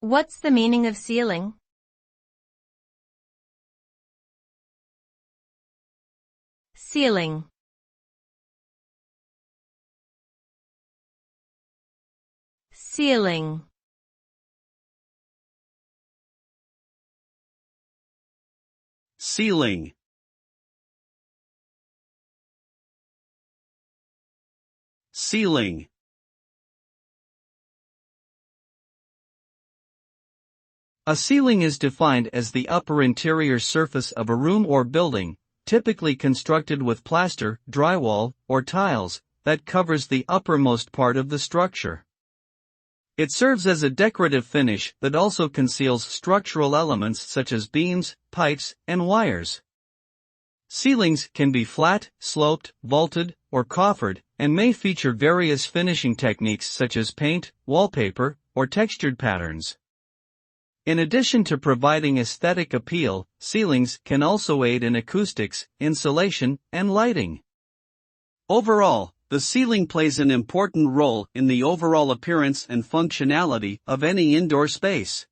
What's the meaning of ceiling? Ceiling. Ceiling. Ceiling. Ceiling. A ceiling is defined as the upper interior surface of a room or building, typically constructed with plaster, drywall, or tiles, that covers the uppermost part of the structure. It serves as a decorative finish that also conceals structural elements such as beams, pipes, and wires. Ceilings can be flat, sloped, vaulted, or coffered, and may feature various finishing techniques such as paint, wallpaper, or textured patterns. In addition to providing aesthetic appeal, ceilings can also aid in acoustics, insulation, and lighting. Overall, the ceiling plays an important role in the overall appearance and functionality of any indoor space.